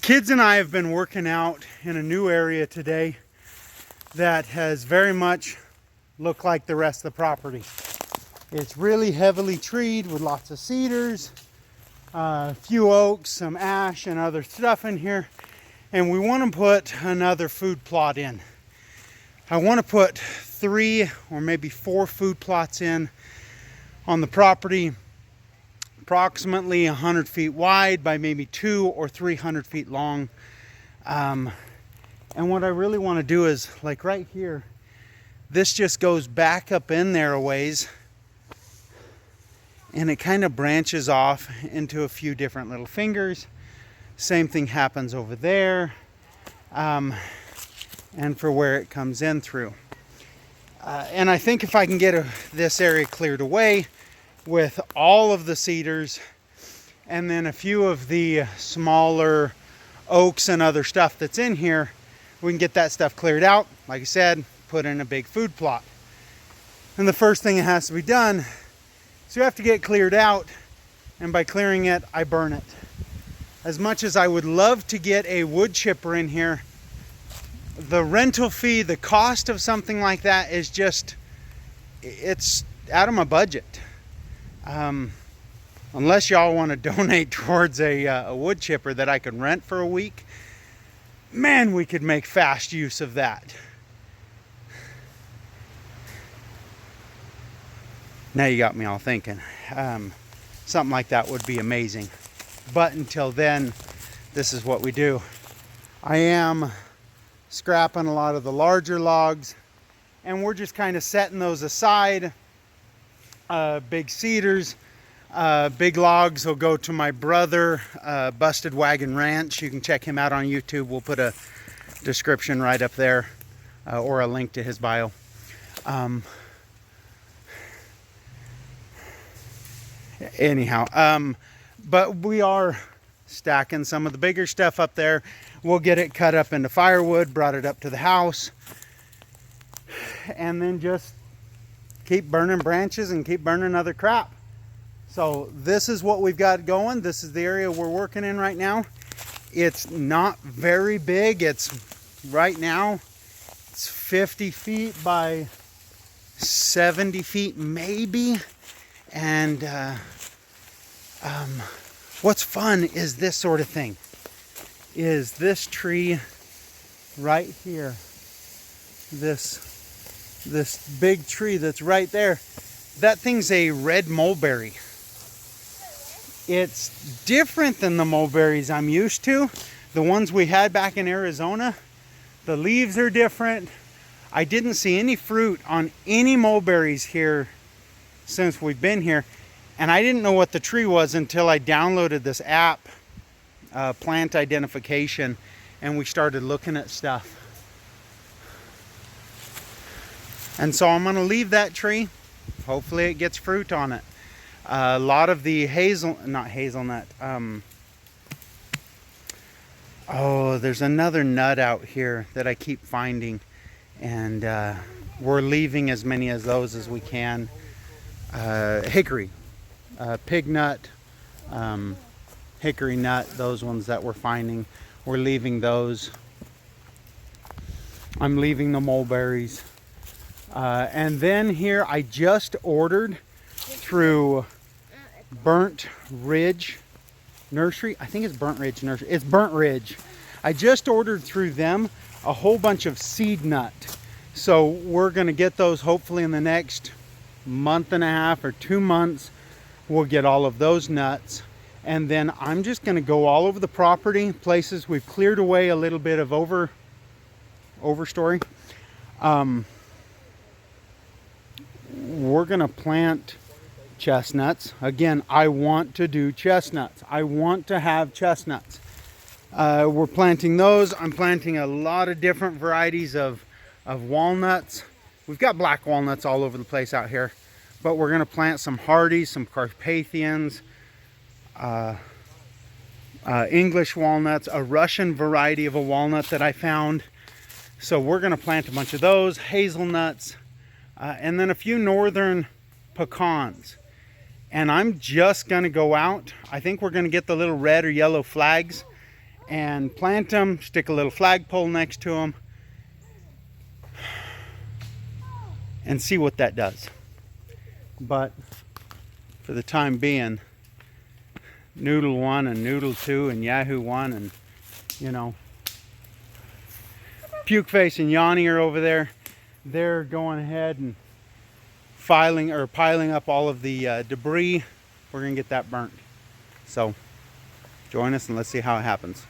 Kids and I have been working out in a new area today that has very much looked like the rest of the property. It's really heavily treed with lots of cedars, a few oaks, some ash and other stuff in here. And we want to put another food plot in. I want to put 3 or maybe 4 food plots in on the property, approximately 100 feet wide by maybe 200 or 300 feet long. And what I really want to do is, like right here, this just goes back up in there a ways, and it kind of branches off into a few different little fingers. Same thing happens over there, and for where it comes in through. And I think if I can get this area cleared away with all of the cedars and then a few of the smaller oaks and other stuff that's in here, we can get that stuff cleared out. Like I said, put in a big food plot. And the first thing that has to be done, so you have to get cleared out, and by clearing it, I burn it. As much as I would love to get a wood chipper in here, the rental fee, the cost of something like that is just, it's out of my budget. Unless y'all want to donate towards a wood chipper that I could rent for a week, man, we could make fast use of that. Now you got me all thinking. Something like that would be amazing. But until then, this is what we do. I am scrapping a lot of the larger logs, and we're just kind of setting those aside. Big cedars, big logs will go to my brother, Busted Wagon Ranch. You can check him out on YouTube. We'll put a description right up there, or a link to his bio. But we are stacking some of the bigger stuff up there. We'll get it cut up into firewood, brought it up to the house, and then just keep burning branches and keep burning other crap. So this is what we've got going. This is the area we're working in right now. It's not very big. It's right now, it's 50 feet by 70 feet maybe. And what's fun is this sort of thing, is this tree right here, this big tree that's right there. That thing's a red mulberry. It's different than the mulberries I'm used to, the ones we had back in Arizona. The leaves are different. I didn't see any fruit on any mulberries here since we've been here, and I didn't know what the tree was until I downloaded this app, Plant Identification, and we started looking at stuff. And so I'm going to leave that tree. Hopefully it gets fruit on it. A lot of the hazelnut. Oh, there's another nut out here that I keep finding, and we're leaving as many of those as we can. Hickory, pig nut, hickory nut, those ones that we're finding, we're leaving those. I'm leaving the mulberries. And then here I just ordered through Burnt Ridge Nursery. I think it's Burnt Ridge Nursery. It's Burnt Ridge. I just ordered through them a whole bunch of seed nut. So we're going to get those hopefully in the next month and a half or 2 months. We'll get all of those nuts. And then I'm just going to go all over the property, places we've cleared away a little bit of overstory. We're going to plant chestnuts. Again, I want to do chestnuts. I want to have chestnuts. We're planting those. I'm planting a lot of different varieties of walnuts. We've got black walnuts all over the place out here, but we're going to plant some Hardys, some Carpathians, English walnuts, a Russian variety of a walnut that I found. So we're going to plant a bunch of those, hazelnuts, and then a few northern pecans. And I'm just going to go out. I think we're going to get the little red or yellow flags, and plant them, stick a little flagpole next to them, and see what that does. But for the time being, Noodle 1 and Noodle 2 and Yahoo 1 and, you know, Puke Face and Yanni are over there. They're going ahead and piling up all of the debris. We're gonna get that burnt. So join us and let's see how it happens.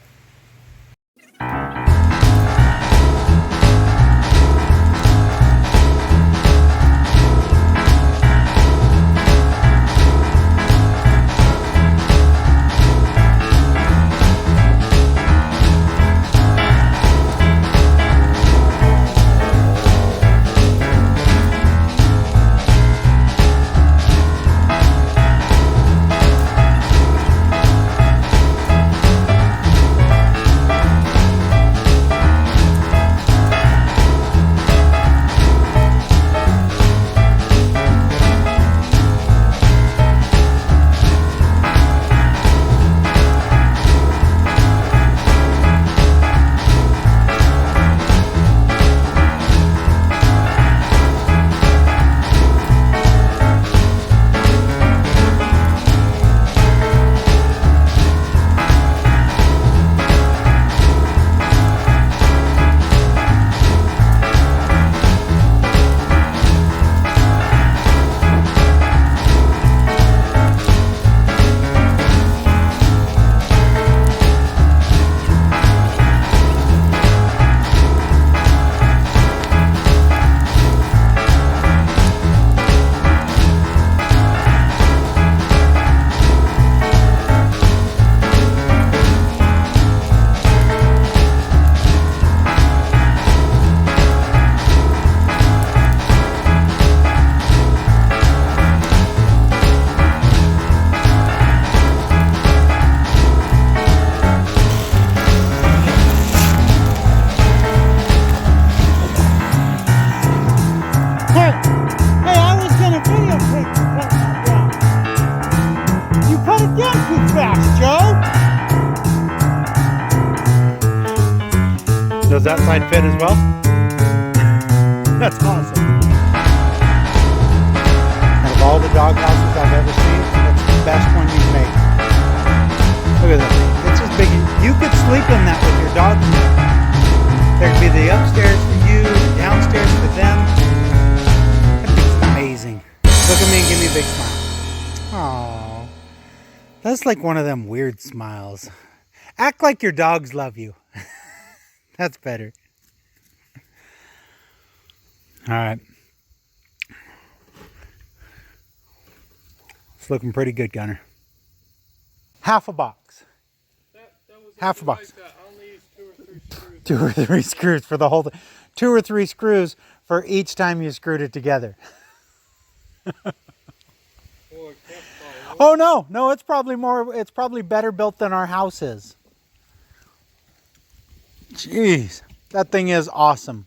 Does that side fit as well? That's awesome. Out of all the dog houses I've ever seen, that's the best one you've made. Look at that thing. It's as big as you could sleep in that with your dog. There could be the upstairs for you, the downstairs for them. That's amazing. Look at me and give me a big smile. Aww. That's like one of them weird smiles. Act like your dogs love you. That's better. All right. It's looking pretty good, Gunner. Half a box. Half a box. Like 2 or 3 screws for the whole thing. 2 or 3 screws for each time you screwed it together. Oh no, it's probably better built than our house is. Jeez, that thing is awesome.